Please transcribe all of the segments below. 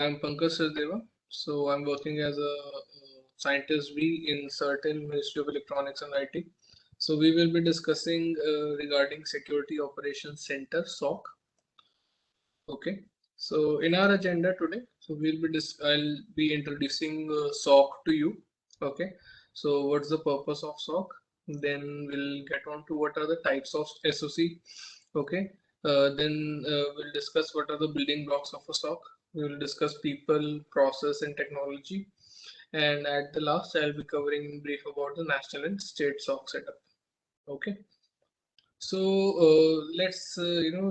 I'm Pankaj Sachdeva. So I'm working as a scientist B in certain Ministry of Electronics and IT. So we will be discussing regarding Security Operations Center (SOC). Okay. So in our agenda today, so I'll be introducing SOC to you. Okay. So what's the purpose of SOC? Then we'll get on to what are the types of SOC. Okay. Then we'll discuss what are the building blocks of a SOC. We will discuss people, process, and technology. And at the last, I'll be covering in brief about the national and state SOC setup. Okay. So let's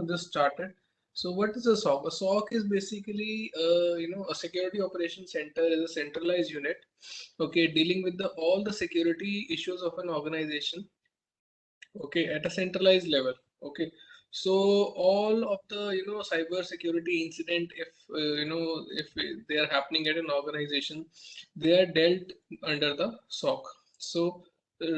just start it. So what is a SOC? A SOC is basically a security operation center is a centralized unit, okay, dealing with the all the security issues of an organization, okay, at a centralized level, okay. So all of the cyber security incident, if if they are happening at an organization, they are dealt under the SOC. So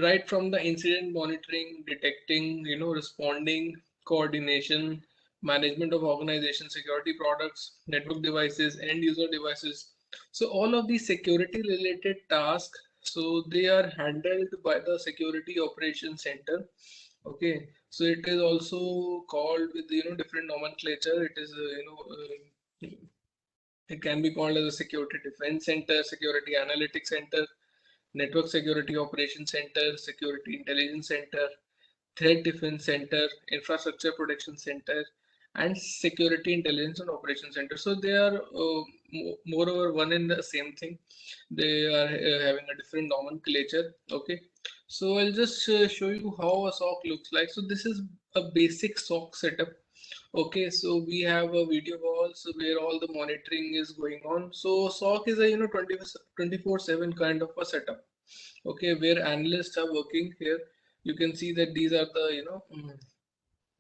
right from the incident monitoring, detecting, responding, coordination, management of organization security products, network devices, end user devices. So all of these security related tasks, so they are handled by the security operations center. Okay, so it is also called with different nomenclature. It is it can be called as a security defense center, security analytics center, network security operations center, security intelligence center, threat defense center, infrastructure protection center, and security intelligence and operations center. So they are moreover one and the same thing. They are having a different nomenclature. Okay, so I'll just show you how a SOC looks like. So this is a basic SOC setup. Okay, so we have a video walls where all the monitoring is going on. So SOC is a 24/7 kind of a setup. Okay, where analysts are working here. You can see that these are the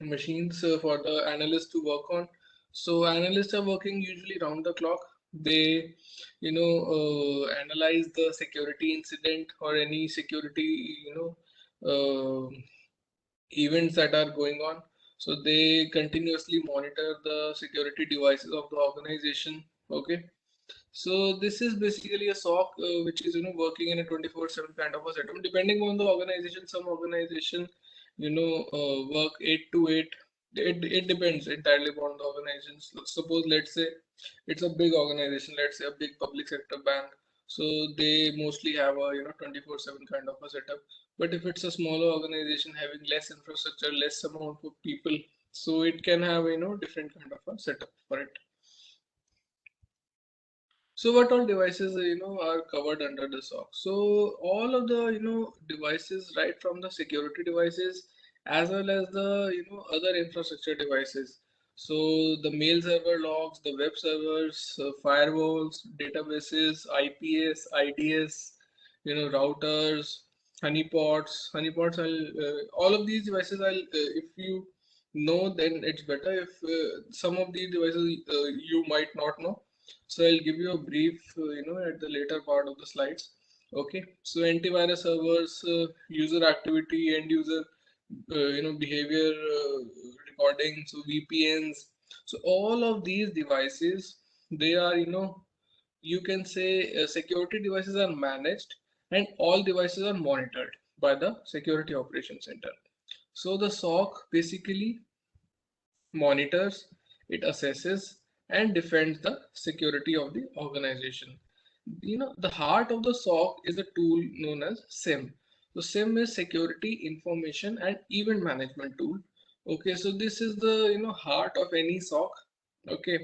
machines for the analysts to work on. So analysts are working usually round the clock. They analyze the security incident or any security uh, events that are going on. So they continuously monitor the security devices of the organization. Okay, so this is basically a SOC which is working in a 24/7 kind of a setup. Depending on the organization, some organization work 8 to 8. It depends entirely upon the organization. Suppose let's say it's a big organization, let's say a big public sector bank. So they mostly have a 24/7 kind of a setup. But if it's a smaller organization having less infrastructure, less amount of people, so it can have different kind of a setup for it. So what all devices are covered under the SOC? So all of the devices, right from the security devices as well as the other infrastructure devices. So the mail server logs, the web servers, firewalls, databases, IPS, IDS, routers, honeypots. All of these devices. If you know, then it's better. If some of these devices you might not know, so I'll give you a brief, at the later part of the slides. Okay, so antivirus servers, user activity, end user, behavior recording, so VPNs. So all of these devices, they are, you can say security devices are managed and all devices are monitored by the security operations center. So the SOC basically monitors, it assesses and defends the security of the organization. The heart of the SOC is a tool known as SIM. So SIM is security information and event management tool. Okay, so this is the heart of any SOC. Okay,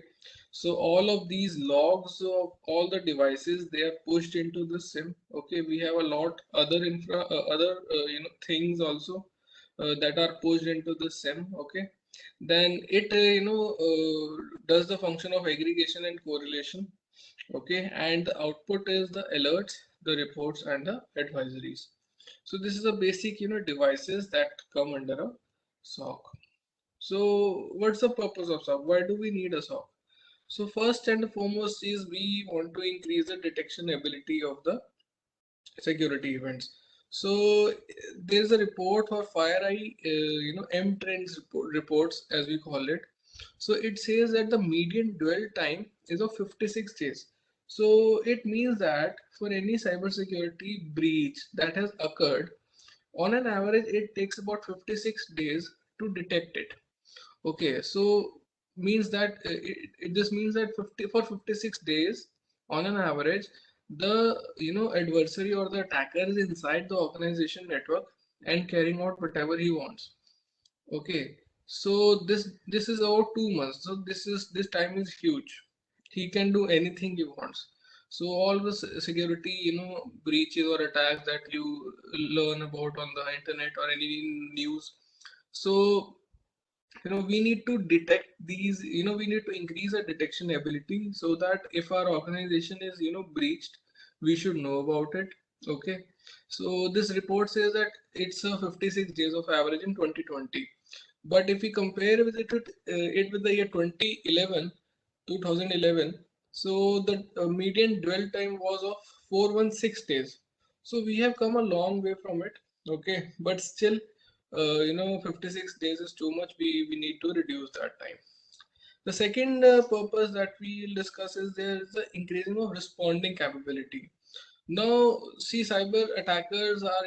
so all of these logs of all the devices, they are pushed into the SIM. Okay, we have a lot other things also that are pushed into the SIM. Okay, then it does the function of aggregation and correlation. Okay, and the output is the alerts, the reports, and the advisories. So this is a basic devices that come under a SOC. So what's the purpose of SOC? Why do we need a SOC? So first and foremost is we want to increase the detection ability of the security events. So there's a report for FireEye, M trends reports as we call it. So it says that the median dwell time is of 56 days. So it means that for any cybersecurity breach that has occurred, on an average, it takes about 56 days to detect it. Okay, so means that this means that 56 days on an average, the adversary or the attacker is inside the organization network and carrying out whatever he wants. Okay, so this is about 2 months. So this time is huge. He can do anything he wants. So all the security breaches or attacks that you learn about on the internet or any news. So we need to detect these. We need to increase our detection ability so that if our organization is breached, we should know about it. Okay, so this report says that it's a 56 days of average in 2020, but if we compare with it with the year 2011, so the median dwell time was of 416 days. So we have come a long way from it. Okay, but still 56 days is too much. We need to reduce that time. The second purpose that we will discuss is there is the increasing of responding capability. Now, see, cyber attackers are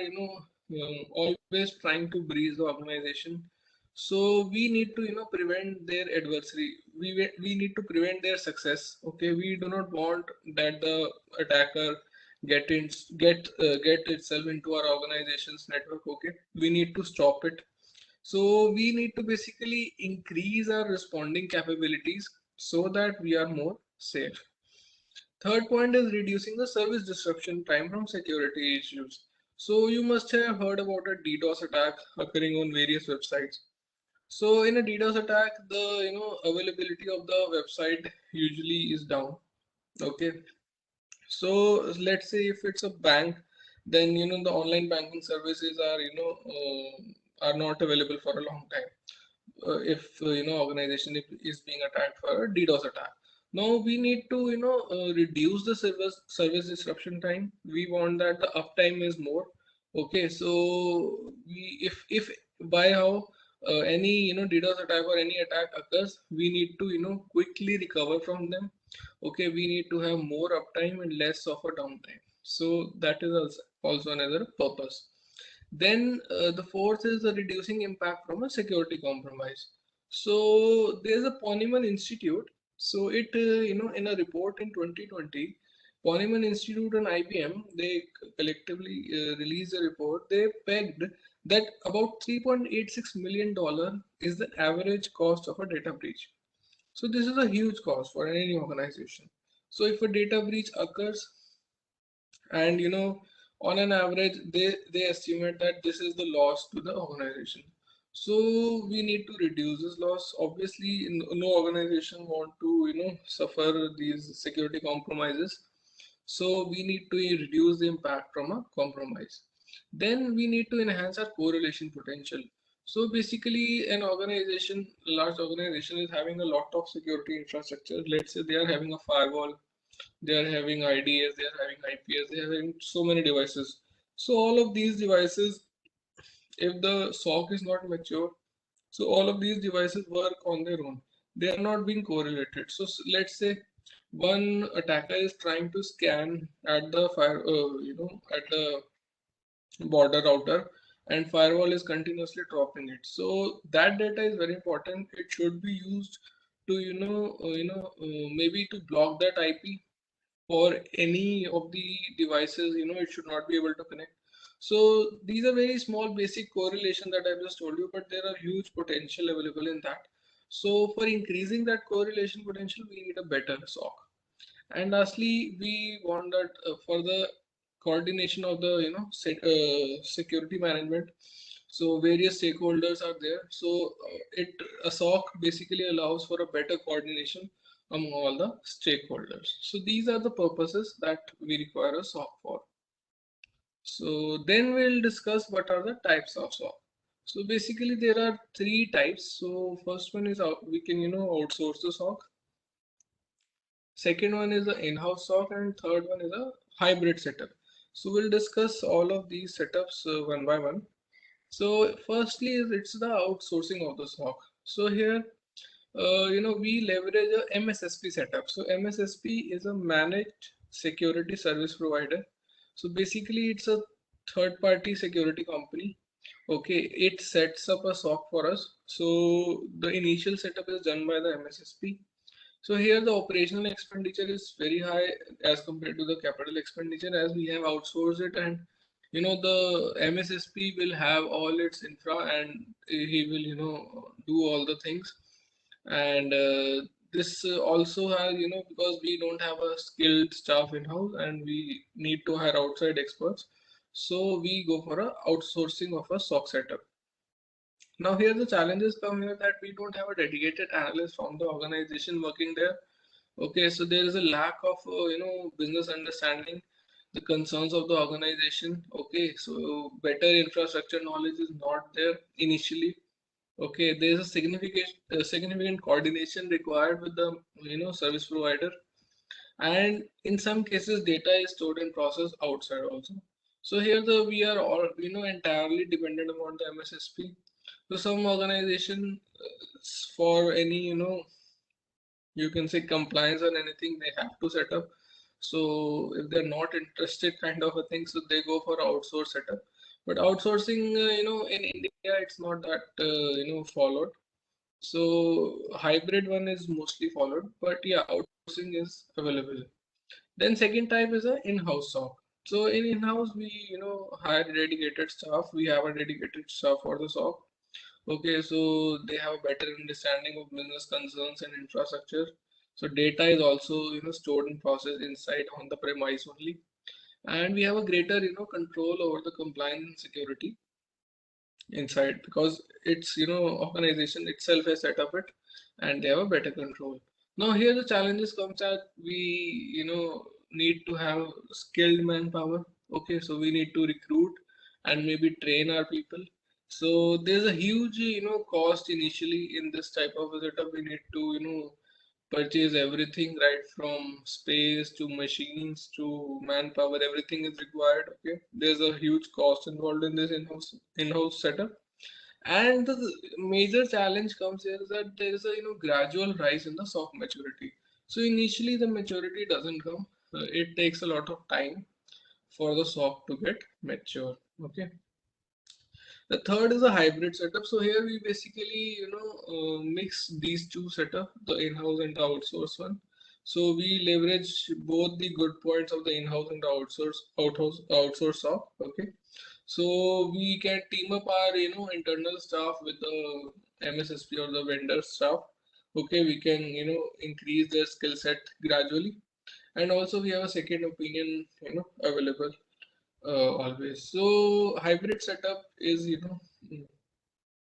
always trying to breach the organization. So we need to prevent their adversary. We need to prevent their success. Okay, we do not want that the attacker get itself into our organization's network. Okay, we need to stop it. So we need to basically increase our responding capabilities so that we are more safe. Third point is reducing the service disruption time from security issues. So you must have heard about a DDoS attack occurring on various websites. So in a DDoS attack, the availability of the website usually is down. Okay, so let's say if it's a bank, then the online banking services are are not available for a long time. If organization is being attacked for a DDoS attack. Now we need to reduce the service disruption time. We want that the uptime is more. Okay, so we if by how any DDoS attack or any attack occurs, we need to quickly recover from them. Okay, we need to have more uptime and less of a downtime. So that is also another purpose. Then the fourth is the reducing impact from a security compromise. So there's a Ponemon Institute. So it in a report in 2020, Ponemon Institute and IBM, they collectively released a report. They pegged that about $3.86 million is the average cost of a data breach. So this is a huge cost for any organization. So if a data breach occurs, and on an average they estimate that this is the loss to the organization. So we need to reduce this loss. Obviously, no organization want to suffer these security compromises. So we need to reduce the impact from a compromise. Then we need to enhance our correlation potential. So basically, an organization, large organization, is having a lot of security infrastructure. Let's say they are having a firewall, they are having IDS, they are having IPS, they are having so many devices. So all of these devices, if the SOC is not mature, so all of these devices work on their own. They are not being correlated. So let's say one attacker is trying to scan at the at the border router, and firewall is continuously dropping it. So that data is very important. It should be used to maybe to block that IP for any of the devices. It should not be able to connect. So these are very small basic correlation that I've just told you, but there are huge potential available in that. So for increasing that correlation potential, we need a better SOC. And lastly, we want that for the coordination of the security management. So various stakeholders are there. So it a SOC basically allows for a better coordination among all the stakeholders. So these are the purposes that we require a SOC for. So then we'll discuss what are the types of SOC. So basically there are three types. So first one is we can outsource the SOC. Second one is the in-house SOC, and third one is a hybrid setup. So we'll discuss all of these setups one by one. So firstly, it's the outsourcing of the SOC. So here we leverage a MSSP setup. So MSSP is a managed security service provider. So basically it's a third party security company. Okay, it sets up a SOC for us. So the initial setup is done by the MSSP. So here the operational expenditure is very high as compared to the capital expenditure, as we have outsourced it, and the MSSP will have all its infra, and he will do all the things. And this also has, because we don't have a skilled staff in house and we need to hire outside experts, so we go for a outsourcing of a SOC setup. Now here the challenges come here that we don't have a dedicated analyst from the organization working there. Okay, so there is a lack of business understanding the concerns of the organization. Okay, so better infrastructure knowledge is not there initially. Okay, there is a significant coordination required with the service provider, and in some cases data is stored and processed outside also. So here the we are all entirely dependent upon the MSSP. So some organization for any you can say compliance or anything they have to set up. So if they're not interested kind of a thing, so they go for outsource setup. But outsourcing in India it's not that followed. So hybrid one is mostly followed, but yeah, outsourcing is available. Then second type is a in-house SOC. So in in-house we hire dedicated staff. We have a dedicated staff for the SOC. Okay, so they have a better understanding of business concerns and infrastructure. So data is also stored and processed inside on the premise only, and we have a greater control over the compliance and security inside, because it's organization itself has set up it, and they have a better control. Now here the challenges comes that we need to have skilled manpower. Okay, so we need to recruit and maybe train our people. So there's a huge cost initially in this type of a setup. We need to purchase everything, right from space to machines to manpower. Everything is required. Okay, there's a huge cost involved in this in-house setup. And the major challenge comes here is that there is a gradual rise in the SOC maturity. So initially the maturity doesn't come. It takes a lot of time for the SOC to get mature. Okay. The third is a hybrid setup. So here we basically, mix these two setup, the in-house and the outsource one. So we leverage both the good points of the in-house and the outsource SOC. Okay. So we can team up our, internal staff with the MSSP or the vendor staff. Okay, we can, increase their skill set gradually. And also we have a second opinion, available always. So hybrid setup is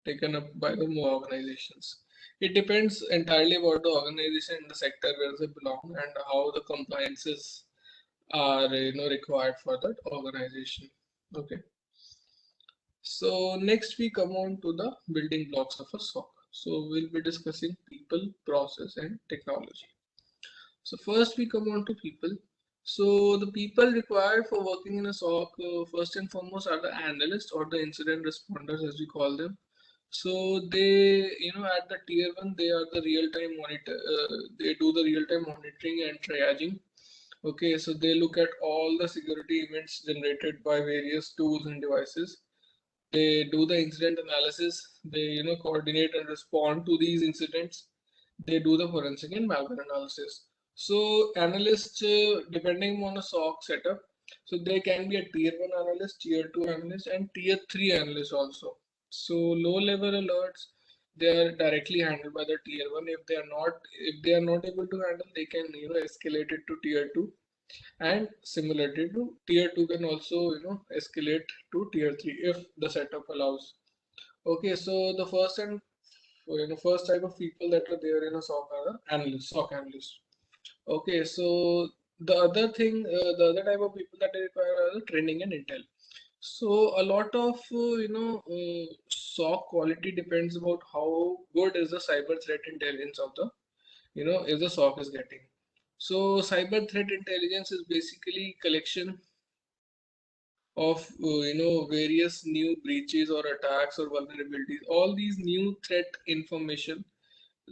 taken up by the more organizations. It depends entirely about the organization and the sector where they belong and how the compliances are required for that organization. Okay. So next we come on to the building blocks of a SOC. So we'll be discussing people, process, and technology. So first we come on to people. So the people required for working in a SOC, first and foremost, are the analysts or the incident responders, as we call them. So they, at the tier one, they are the real-time monitor. They do the real-time monitoring and triaging. Okay, so they look at all the security events generated by various tools and devices. They do the incident analysis. They coordinate and respond to these incidents. They do the forensic and malware analysis. So analysts, depending on a SOC setup, so they can be a tier 1 analyst, tier 2 analyst, and tier 3 analyst also. So low level alerts, they are directly handled by the tier 1. If they are not able to handle, they can escalate it to tier 2, and similarly to tier 2 can also escalate to tier 3 if the setup allows. Okay, so the first type of people that are there in a SOC are the analysts, SOC analysts. Okay, so the other type of people that they require are the training and intel. So a lot of SOC quality depends about how good is the cyber threat intelligence of the if the SOC is getting. So cyber threat intelligence is basically collection of various new breaches or attacks or vulnerabilities. All these new threat information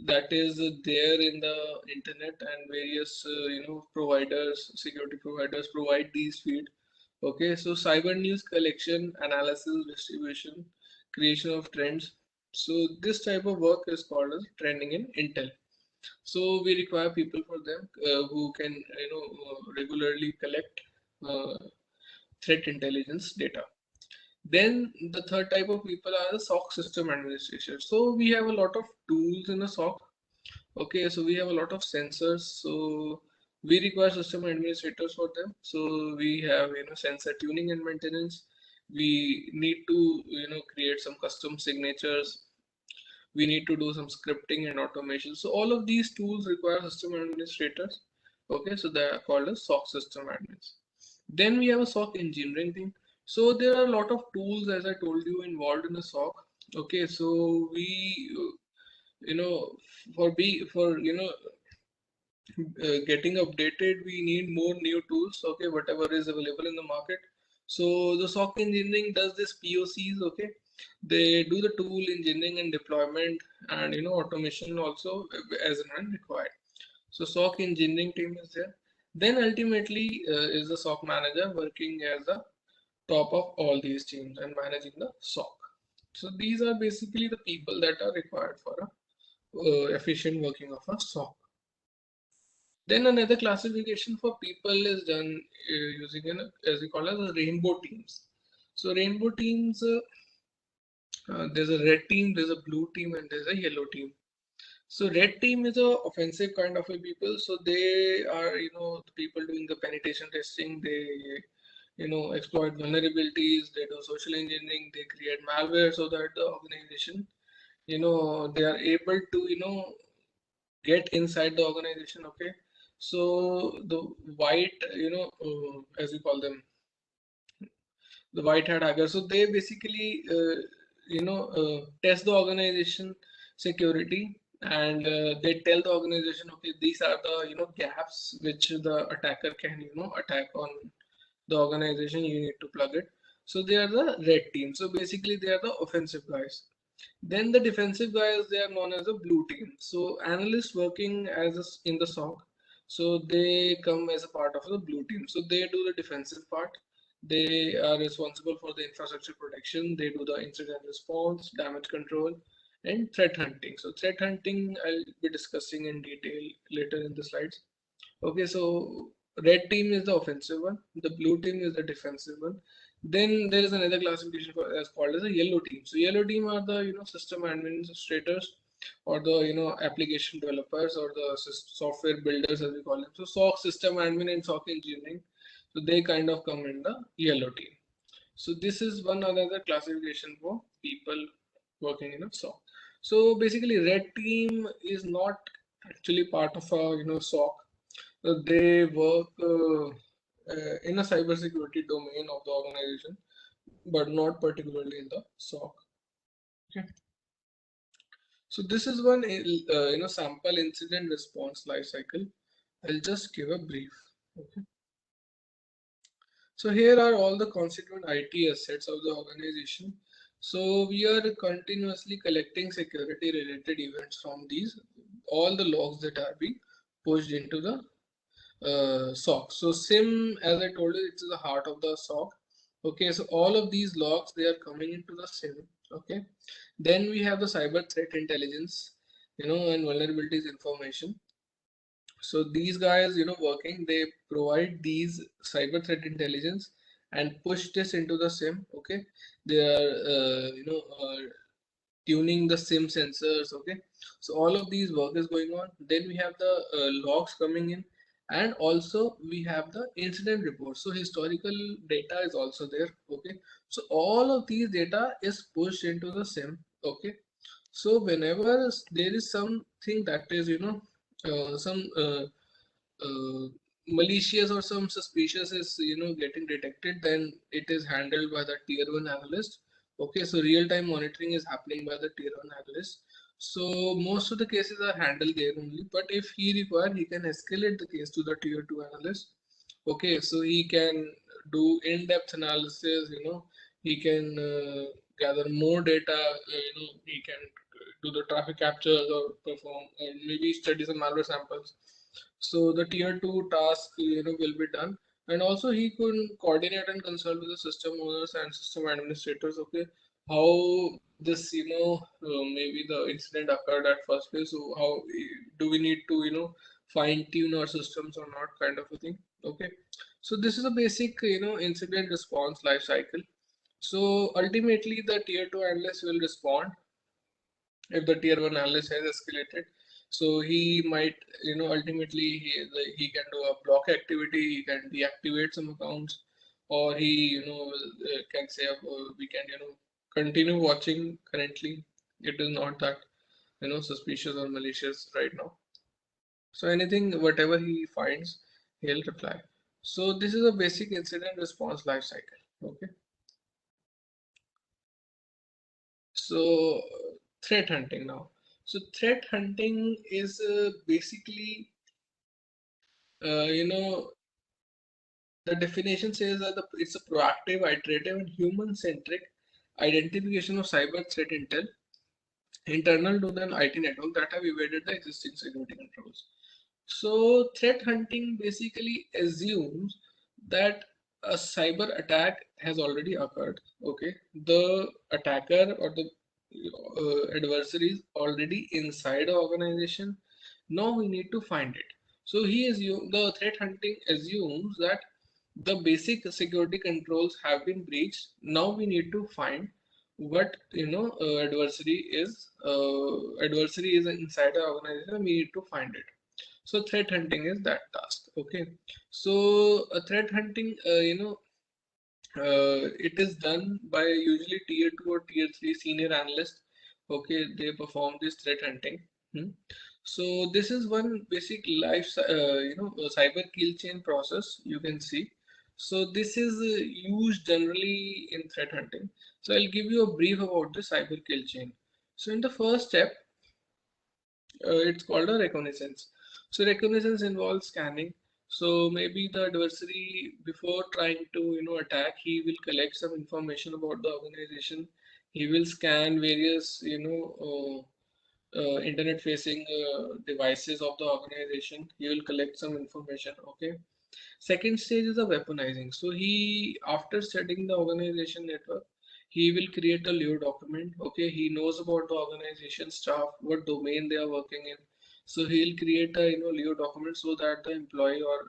that is there in the internet, and various providers, security providers provide these feed. Okay, so cyber news collection, analysis, distribution, creation of trends. So this type of work is called as trending in intel. So we require people for them who can regularly collect uh, threat intelligence data. Then the third type of people are the SOC system administrators. So we have a lot of tools in a SOC. Okay, so we have a lot of sensors. So we require system administrators for them. So we have sensor tuning and maintenance. We need to create some custom signatures. We need to do some scripting and automation. So all of these tools require system administrators. Okay, so they are called as SOC system admins. Then we have a SOC engineering team. So there are a lot of tools, as I told you, involved in a SOC. Okay, so we, you know, for getting updated, we need more new tools. Okay, whatever is available in the market. So the SOC engineering does this POCs. Okay, they do the tool engineering and deployment, and automation also as and when required. So SOC engineering team is there. Then ultimately is the SOC manager working as the top of all these teams and managing the SOC. So these are basically the people that are required for a efficient working of a SOC. Then another classification for people is done using as we call it, the rainbow teams. So rainbow teams, there's a red team, there's a blue team, and there's a yellow team. So red team is a offensive kind of a people. So they are, the people doing the penetration testing. They, exploit vulnerabilities. They do social engineering. They create malware so that the organization, they are able to, get inside the organization. Okay. So the white, as we call them, the white hat hacker. So they basically, test the organization security, and they tell the organization, okay, these are the gaps which the attacker can attack on the organization. You need to plug it. So they are the red team. So basically they are the offensive guys. Then the defensive guys, they are known as the blue team. So analysts working as in the SOC, so they come as a part of the blue team. So they do the defensive part. They are responsible for the infrastructure protection. They do the incident response, damage control, and threat hunting. So threat hunting I'll be discussing in detail later in the slides. Okay, so red team is the offensive one, the blue team is the defensive one. Then there is another classification as called as a yellow team. So yellow team are the system administrators, or the application developers, or the software builders as we call them. So SOC system admin and SOC engineering, so they kind of come in the yellow team. So this is one another classification for people working in a SOC. So basically red team is not actually part of a SOC. They work in a cybersecurity domain of the organization, but not particularly in the SOC. Okay. So this is one sample incident response lifecycle. I'll just give a brief. Okay. So here are all the constituent IT assets of the organization. So we are continuously collecting security related events from these, all the logs that are being pushed into the SOC. So SIM, as I told you, it's the heart of the SOC. Okay, so all of these logs, they are coming into the SIM. Okay, then we have the cyber threat intelligence, and vulnerabilities information. So these guys, working, they provide these cyber threat intelligence and push this into the SIM. Okay, they are, tuning the SIM sensors. Okay, so all of these work is going on. Then we have the logs coming in, and also we have the incident reports. So historical data is also there. Okay, so all of these data is pushed into the SIM. Okay, so whenever there is something that is some malicious or some suspicious is getting detected, then it is handled by the tier 1 analyst. Okay, so real time monitoring is happening by the tier 1 analyst. So most of the cases are handled there only, but if he require, he can escalate the case to the tier 2 analyst. Okay, so he can do in-depth analysis. He can gather more data. He can do the traffic captures or perform or maybe study some malware samples. So the tier 2 task will be done, and also he could coordinate and consult with the system owners and system administrators. Okay, how this maybe the incident occurred at first place. So how do we need to fine tune our systems or not, kind of a thing. Okay, so this is a basic incident response life cycle. So ultimately, the tier 2 analyst will respond if the tier 1 analyst has escalated. So he might, ultimately he can do a block activity, he can deactivate some accounts, or he, can say we can, continue watching currently. It is not that, suspicious or malicious right now. So anything, whatever he finds, he'll reply. So this is a basic incident response life cycle. Okay. So threat hunting now. So threat hunting is basically, you know, the definition says that it's a proactive, iterative, and human-centric identification of cyber threat intel internal to an IT network that have evaded the existing security controls. So threat hunting basically assumes that a cyber attack has already occurred. Okay, the attacker or the adversary is already inside the organization. Now we need to find it. So the threat hunting assumes that the basic security controls have been breached. Now we need to find what adversary is inside the organization. We need to find it. So threat hunting is that task. Okay. So threat hunting, it is done by usually tier 2 or tier 3 senior analysts. Okay, they perform this threat hunting. Hmm. So this is one basic cyber kill chain process you can see. So this is used generally in threat hunting. So I'll give you a brief about the cyber kill chain. So in the first step, it's called a reconnaissance. So reconnaissance involves scanning. So maybe the adversary, before trying to attack, he will collect some information about the organization. He will scan various internet facing devices of the organization. He will collect some information. Okay. Second stage is the weaponizing. So he, after setting the organization network, he will create a Leo document. Okay, he knows about the organization staff, what domain they are working in. So he'll create a Leo document so that the employee or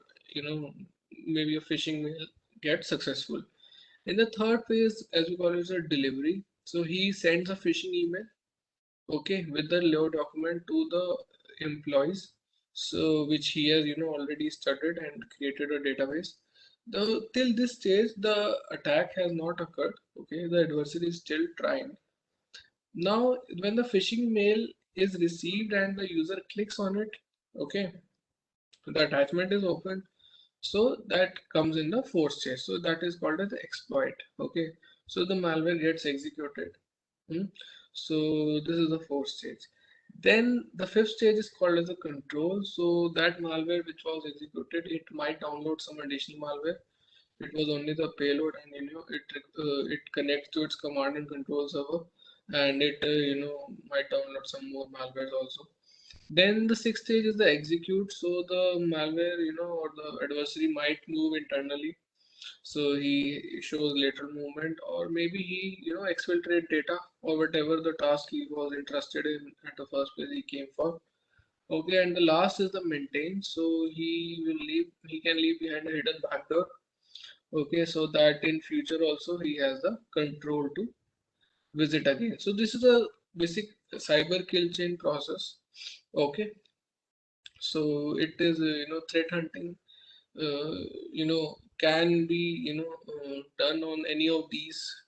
maybe a phishing mail gets successful. In the third phase, as we call it, is a delivery. So he sends a phishing email, okay, with the Leo document to the employees, so which he has already studied and created a database. Till this stage the attack has not occurred. Okay, the adversary is still trying. Now when the phishing mail is received and the user clicks on it, okay, the attachment is open. So that comes in the fourth stage. So that is called as the exploit. Okay, so the malware gets executed. Hmm. So this is the fourth stage. Then the fifth stage is called as a control. So that malware which was executed, it might download some additional malware. It was only the payload, and it connects to its command and control server, and it might download some more malwares also. Then the sixth stage is the execute. So the malware, or the adversary might move internally. So he shows lateral movement, or maybe he, exfiltrate data or whatever the task he was interested in at the first place he came for. Okay, and the last is the maintain. So he can leave behind a hidden backdoor. Okay, so that in future also he has the control to visit again. So this is a basic cyber kill chain process. Okay, so it is threat hunting can be done on any of these,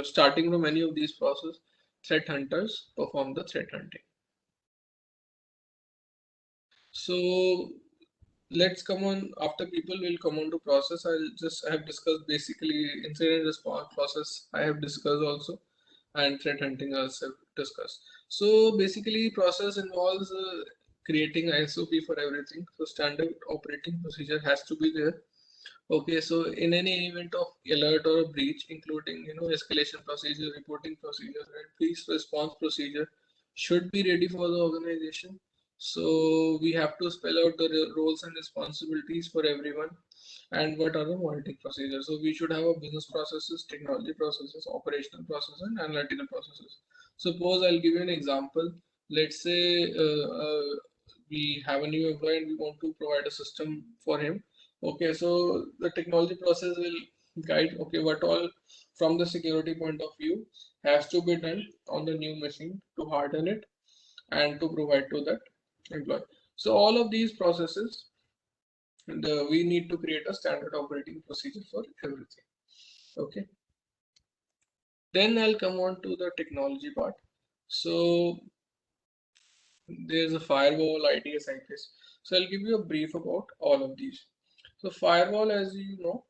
starting from any of these process. Threat hunters perform the threat hunting. So let's come on, after people will come on to process. I have discussed basically incident response process, I have discussed also, and threat hunting also discussed. So basically process involves creating SOP for everything. So standard operating procedure has to be there. Okay, so in any event of alert or a breach, including escalation procedure, reporting procedure, and police response procedure, should be ready for the organization. So we have to spell out the roles and responsibilities for everyone and what are the monitoring procedures. So we should have a business processes, technology processes, operational processes, and analytical processes. Suppose I'll give you an example. Let's say we have a new employee and we want to provide a system for him. Okay, so the technology process will guide, okay, what all from the security point of view has to be done on the new machine to harden it and to provide to that employee. So all of these processes, we need to create a standard operating procedure for everything. Okay. Then I'll come on to the technology part. So there's a firewall, IDS, IPS. So I'll give you a brief about all of these. So firewall, as you know,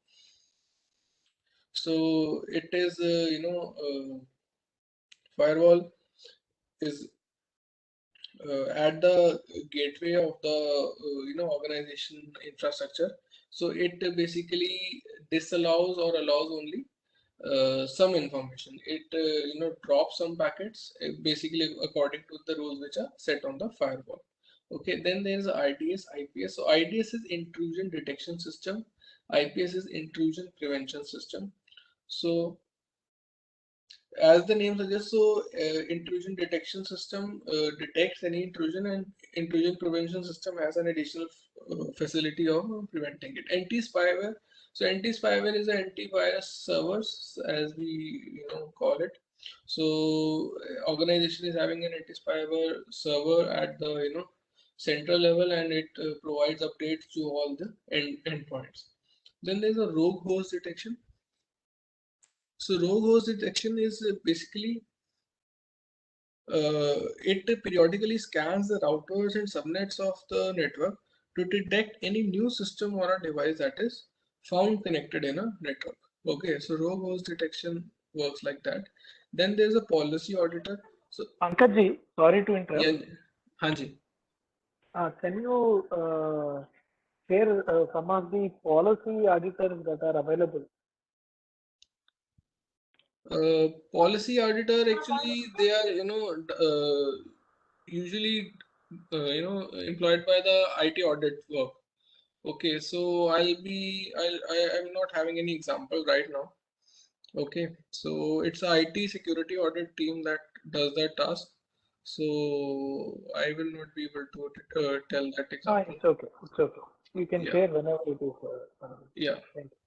so it is, firewall is at the gateway of the organization infrastructure. So it basically disallows or allows only some information. It drops some packets basically according to the rules which are set on the firewall. Okay, then there's IDS, IPS. So IDS is intrusion detection system. IPS is intrusion prevention system. So as the name suggests, so intrusion detection system detects any intrusion, and intrusion prevention system has an additional facility of preventing it. Anti-spyware. So anti-spyware is an antivirus servers, as we call it. So organization is having an anti-spyware server at the central level, and it provides updates to all the endpoints. Then there's a rogue host detection. So rogue host detection is basically it periodically scans the routers and subnets of the network to detect any new system or a device that is found connected in a network. Okay, so rogue host detection works like that. Then there's a policy auditor. So Pankaj ji, sorry to yeah, interrupt. Hanji. Can you share some of the policy auditors that are available? Policy auditor, actually they are usually employed by the IT audit work. Okay, so I'm not having any example right now. Okay, so it's a IT security audit team that does that task. So I will not be able to tell that example. It's okay. It's okay. You can Yeah, share whenever it is. yeah. Thank you.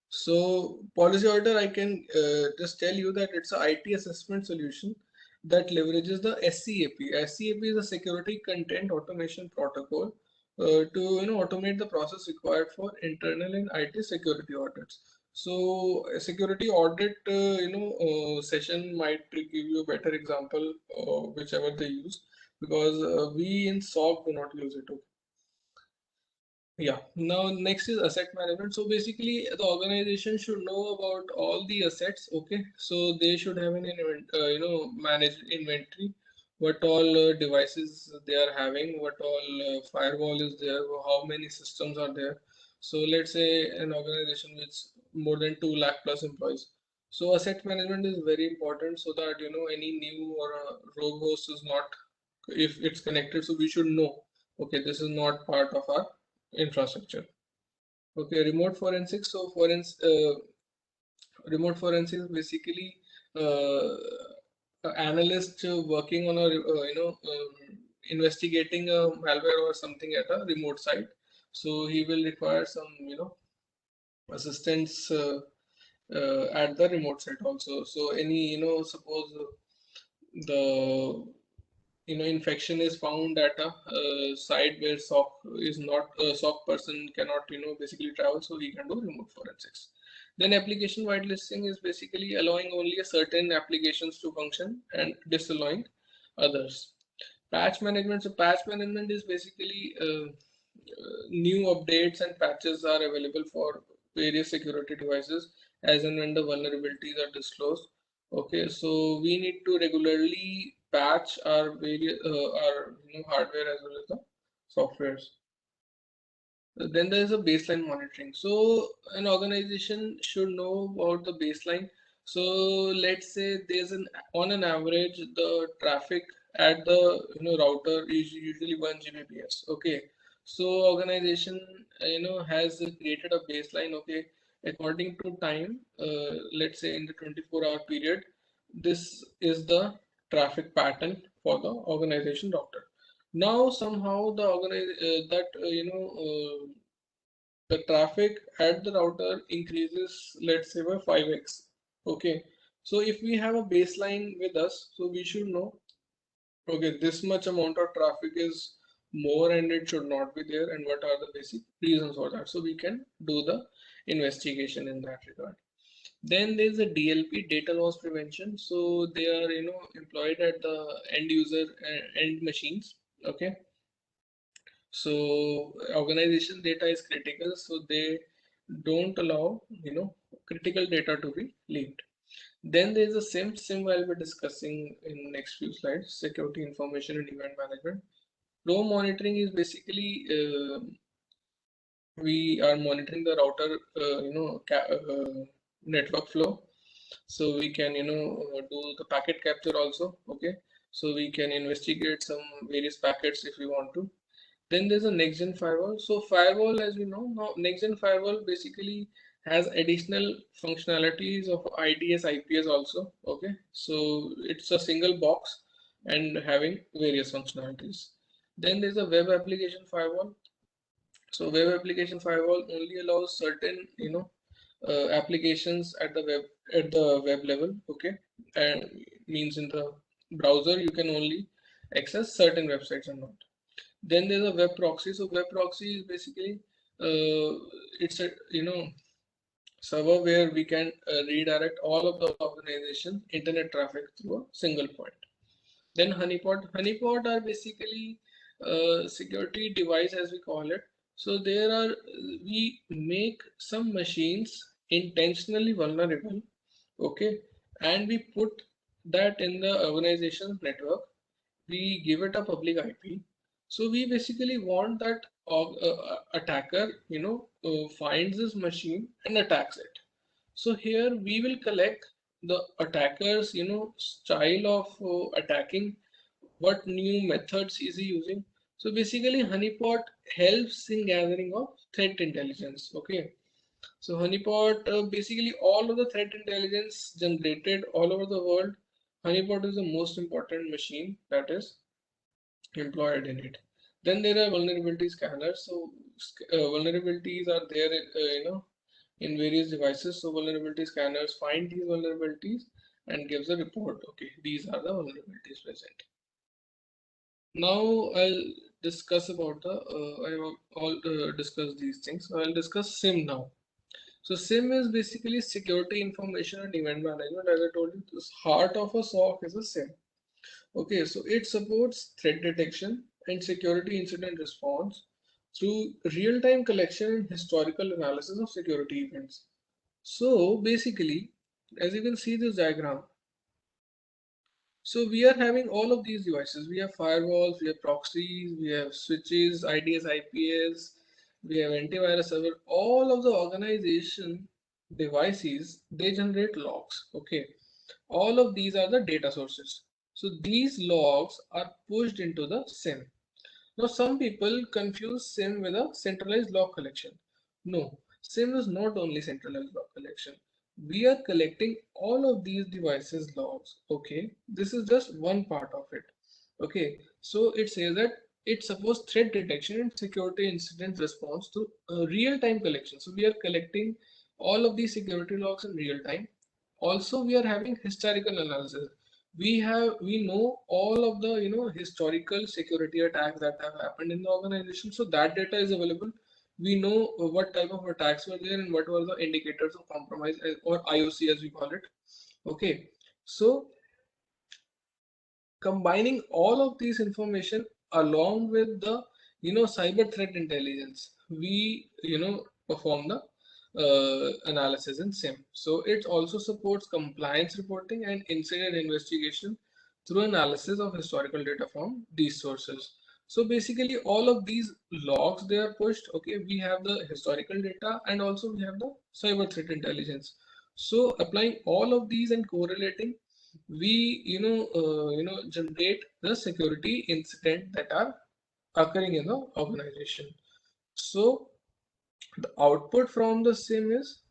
So policy auditor, I can just tell you that it's a IT assessment solution that leverages the SCAP. SCAP is a security content automation protocol to automate the process required for internal and IT security audits. So a security audit session might give you a better example, whichever they use, because we in SOC do not use it. Okay? Yeah. Now next is asset management. So basically the organization should know about all the assets. Okay. So they should have an managed inventory, what all devices they are having, what all firewall is there, how many systems are there. So let's say an organization with more than 2 lakh plus employees. So asset management is very important so that any new or rogue host is not, if it's connected, so we should know, okay, this is not part of our infrastructure. Okay, remote forensics. So remote forensics is basically uh, an analyst working on a investigating a malware or something at a remote site. So he will require some assistance at the remote site also. So any suppose the infection is found at a site where SOC is not, SOC person cannot basically travel, so he can do remote forensics. Then application whitelisting is basically allowing only a certain applications to function and disallowing others. Patch management. So patch management is basically new updates and patches are available for various security devices as and when the vulnerabilities are disclosed. Okay, so we need to regularly patch our various our hardware as well as the softwares. Then there is a baseline monitoring. So an organization should know about the baseline. So let's say there's on an average the traffic at the router is usually 1 Gbps. Okay, so organization has created a baseline. Okay, according to time, let's say in the 24-hour period, this is the traffic pattern for the organization router. Now somehow the the traffic at the router increases, let's say, by 5x. Okay, so if we have a baseline with us, so we should know, okay, this much amount of traffic is more and it should not be there, and what are the basic reasons for that. So we can do the investigation in that regard. Then there's a DLP, data loss prevention. So they are employed at the end user end machines. Okay, so organization data is critical, so they don't allow critical data to be leaked. Then there is a SIM I'll be discussing in next few slides: security, information, and event management. Flow monitoring is basically we are monitoring the router network flow, so we can do the packet capture also. Okay, so we can investigate some various packets if we want to. Then there's a next gen firewall. So firewall, as we know now, next gen firewall basically has additional functionalities of IDS, IPS also. Okay, so it's a single box and having various functionalities. Then there's a web application firewall. So web application firewall only allows certain applications at the web level. Okay, and means in the browser you can only access certain websites and not. Then there's a web proxy. So web proxy is basically it's a server where we can redirect all of the organization internet traffic through a single point. Then honeypot are basically security device, as we call it. So there are we make some machines intentionally vulnerable. Okay, and we put that in the organization's network. We give it a public IP. So we basically want that attacker, finds this machine and attacks it. So here we will collect the attacker's, style of attacking, what new methods is he using. So basically, honeypot helps in gathering of threat intelligence. Okay. So honeypot, basically all of the threat intelligence generated all over the world, honeypot is the most important machine that is employed in it. Then there are vulnerability scanners. So vulnerabilities are there, in various devices. So vulnerability scanners find these vulnerabilities and gives a report. Okay, these are the vulnerabilities present. Now I'll discuss about the. I have all discussed these things. So I'll discuss SIM now. So SIM is basically security information and event management. As I told you, the heart of a SOC is a SIM. Okay, so it supports threat detection and security incident response through real-time collection and historical analysis of security events. So basically, as you can see this diagram, so we are having all of these devices. We have firewalls, we have proxies, we have switches, IDS, IPS, we have antivirus server. All of the organization devices, they generate logs. Okay, all of these are the data sources. So these logs are pushed into the SIM. Now some people confuse SIM with a centralized log collection. No, SIM is not only centralized log collection. We are collecting all of these devices logs. Okay, this is just one part of it. Okay, so it says that it supports threat detection and security incident response to real-time collection. So we are collecting all of these security logs in real time. Also we are having historical analysis. We know all of the historical security attacks that have happened in the organization, so that data is available. We know what type of attacks were there and what were the indicators of compromise, or IOC as we call it. Okay, so combining all of these information along with the cyber threat intelligence, we perform the analysis in SIM. So it also supports compliance reporting and incident investigation through analysis of historical data from these sources. So basically all of these logs, they are pushed. Okay, we have the historical data and also we have the cyber threat intelligence. So applying all of these and correlating, we generate the security incident that are occurring in the organization. So the output from the SIM is,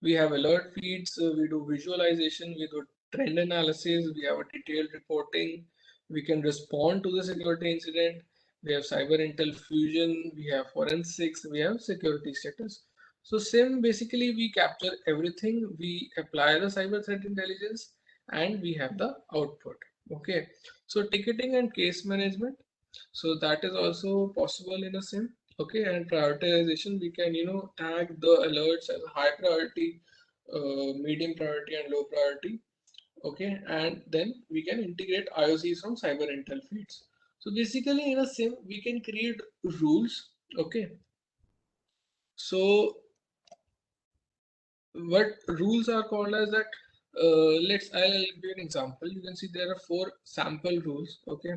we have alert feeds, we do visualization, we do trend analysis, we have a detailed reporting, we can respond to the security incident, we have cyber intel fusion, we have forensics, we have security status. So SIM, basically we capture everything, we apply the cyber threat intelligence, and we have the output. Okay, so ticketing and case management, so that is also possible in a SIM. Okay, and prioritization, we can tag the alerts as high priority, medium priority, and low priority. Okay, and then we can integrate IOCs from cyber intel feeds. So basically in a SIM we can create rules. Okay, so what rules are called as that, I'll give you an example. You can see there are 4 sample rules. Okay,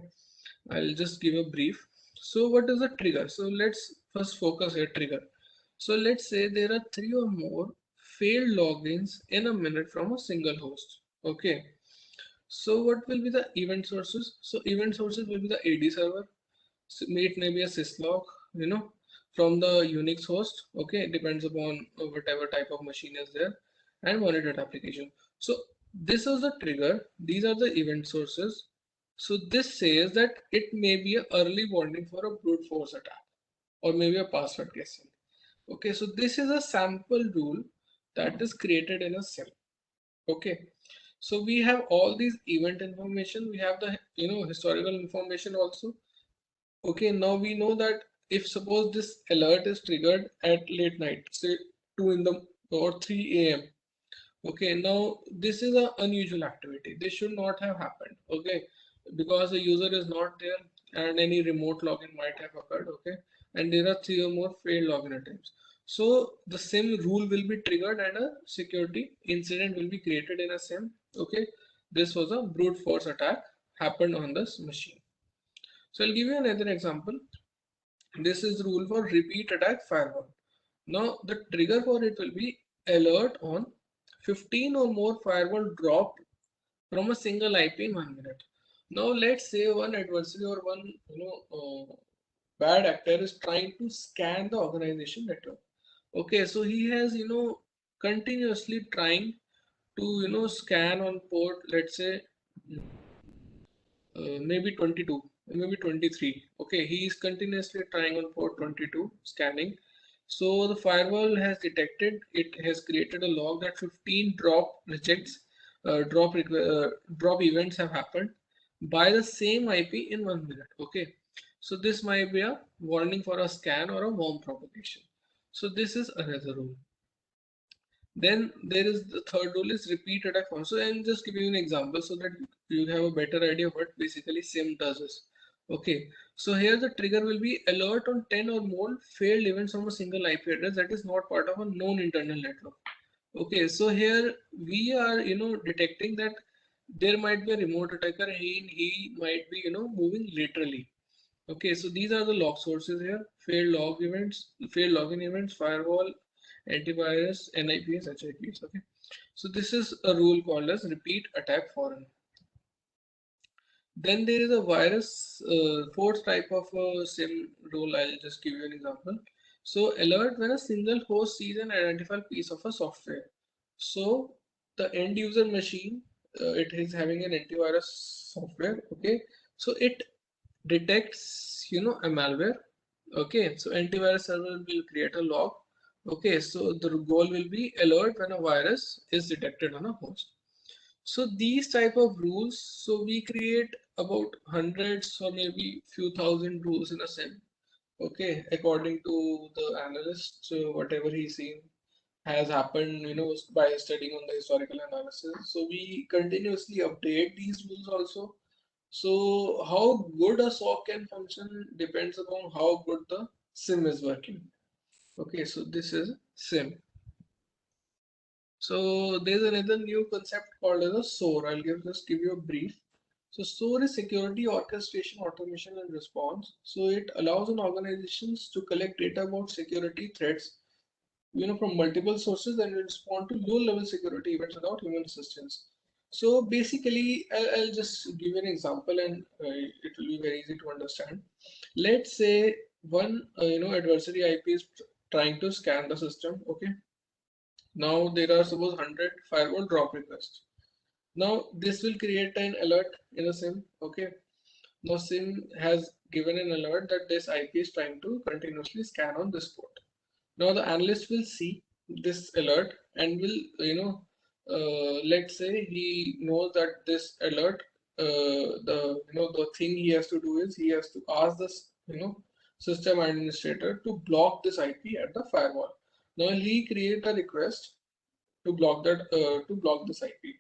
I'll just give a brief. So what is the trigger? So let's first focus here, trigger. So let's say there are 3 or more failed logins in a minute from a single host. Okay, so what will be the event sources? So event sources will be the AD server. So it may be a syslog, from the Unix host. Okay, it depends upon whatever type of machine is there, and monitored application. So this is the trigger. These are the event sources. So this says that it may be an early warning for a brute force attack, or maybe a password guessing. Okay, so this is a sample rule that is created in a SIM. Okay, so we have all these event information. We have the historical information also. Okay, now we know that if suppose this alert is triggered at late night, say 2 in the or 3 a.m. Okay, now this is an unusual activity. This should not have happened. Okay, because the user is not there and any remote login might have occurred. Okay, and there are 3 or more failed login attempts. So the SIM rule will be triggered and a security incident will be created in a SIM. Okay, this was a brute force attack happened on this machine. So I'll give you another example. This is rule for repeat attack firewall. Now the trigger for it will be alert on 15 or more firewall dropped from a single IP in 1 minute. Now let's say one adversary or one bad actor is trying to scan the organization network. Okay, so he has continuously trying to scan on port, let's say maybe 22, maybe 23. Okay, he is continuously trying on port 22 scanning. So the firewall has detected, it has created a log that 15 drop rejects, drop events have happened by the same IP in 1 minute. Okay, so this might be a warning for a scan or a worm propagation. So this is another rule. Then there is the third rule is repeat attack function. So I'm just giving you an example so that you have a better idea of what basically SIM does is. Okay, so here the trigger will be alert on 10 or more failed events from a single IP address that is not part of a known internal network. Okay, so here we are detecting that there might be a remote attacker. He might be moving laterally. Okay, so these are the log sources here: failed log events, failed login events, firewall, antivirus, NIPS, HIPS. Okay, so this is a rule called as repeat attack foreign. Then there is a virus, fourth type of SIM rule. I'll just give you an example. So alert when a single host sees an identified piece of a software. So the end user machine, it is having an antivirus software. Okay, so it detects a malware. Okay, so antivirus server will create a log. Okay, so the goal will be alert when a virus is detected on a host. So these type of rules, so we create about hundreds or maybe few thousand rules in a SIM. Okay, according to the analyst, so whatever he's seen has happened, by studying on the historical analysis. So we continuously update these rules also. So how good a SOC can function depends upon how good the SIM is working. Okay, so this is SIM. So there's another new concept called as a SOAR. Just give you a brief. So SOAR is security orchestration, automation, and response. So it allows an organizations to collect data about security threats from multiple sources and respond to low-level security events without human assistance. So basically, I'll just give you an example, and it will be very easy to understand. Let's say one adversary IP is trying to scan the system. Okay, now there are suppose 100 firewall drop requests. Now this will create an alert in a SIM. Okay, now SIM has given an alert that this IP is trying to continuously scan on this port. Now the analyst will see this alert and will, let's say he knows that this alert, the thing he has to do is he has to ask this, system administrator to block this IP at the firewall. Now he create a request to block this IP.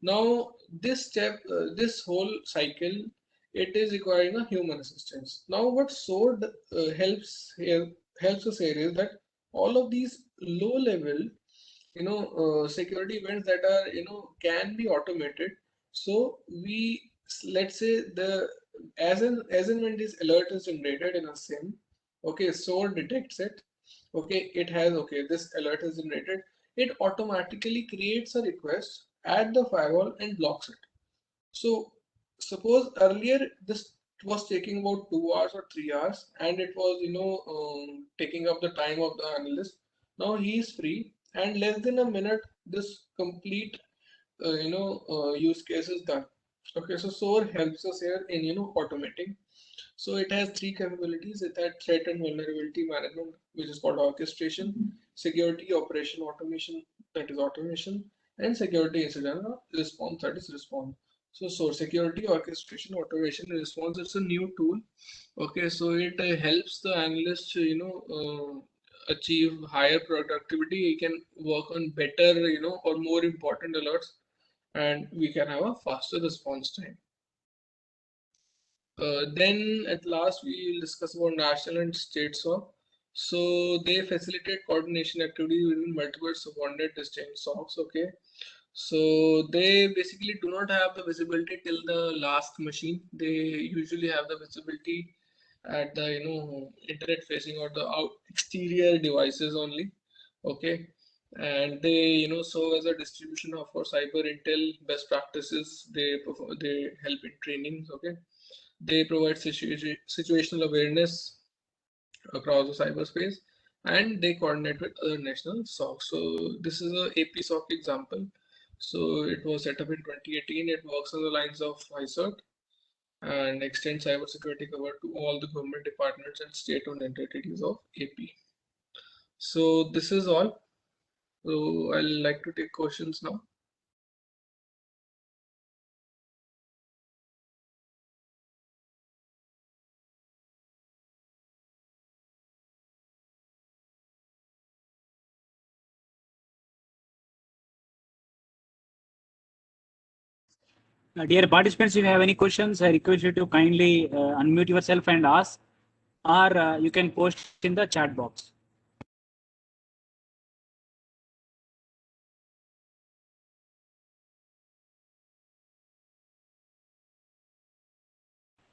Now this step, this whole cycle, it is requiring a human assistance. Now what SOAR helps us here is that all of these low level security events that are can be automated. So we, let's say, the as and when this alert is generated in a SIM, okay, SOAR detects it. Okay, it has, okay, this alert is generated, it automatically creates a request at the firewall and blocks it. So suppose earlier this was taking about 2 hours or 3 hours, and it was taking up the time of the analyst. Now he is free, and less than a minute this complete use case is done. Okay, so SOAR helps us here in automating. So it has three capabilities. It has threat and vulnerability management, which is called orchestration, security operation automation, that is automation, and security incident response, that is response. So security orchestration automation response, it's a new tool. Okay, so it helps the analyst to achieve higher productivity. He can work on better or more important alerts, and we can have a faster response time. Then at last we will discuss about national and state SOC. So they facilitate coordination activities within multiple subordinate distinct SOCs. Okay, so they basically do not have the visibility till the last machine. They usually have the visibility at the internet facing or the exterior devices only. Okay, and they serve as a distribution of for cyber intel best practices. They help in trainings. Okay, they provide situational awareness across the cyberspace, and they coordinate with other national SOCs. So this is a AP SOC example. So it was set up in 2018. It works on the lines of ICERT and extends cybersecurity cover to all the government departments and state-owned entities of AP. So this is all. So I'll like to take questions now. Dear participants, if you have any questions, I request you to kindly unmute yourself and ask, or you can post in the chat box.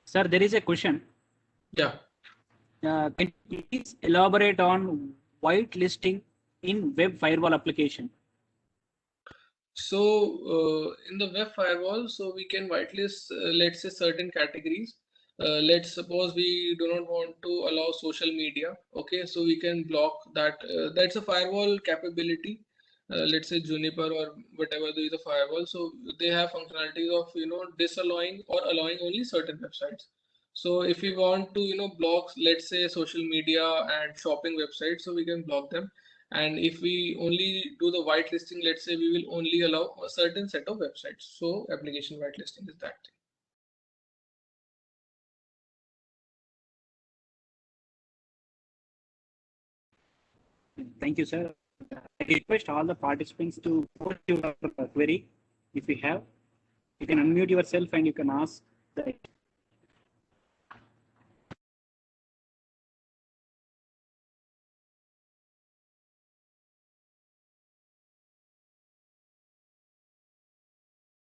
Sir, there is a question. Yeah. Can you please elaborate on whitelisting in web firewall application? So in the web firewall, so we can whitelist, let's say, certain categories. Let's suppose we do not want to allow social media. Okay, so we can block that. That's a firewall capability. Let's say Juniper or whatever there is a firewall. So they have functionalities of disallowing or allowing only certain websites. So if we want to block, let's say, social media and shopping websites, so we can block them. And if we only do the whitelisting, let's say we will only allow a certain set of websites. So application whitelisting is that thing. Thank you, sir. I request all the participants to post your query. If you have, you can unmute yourself and you can ask the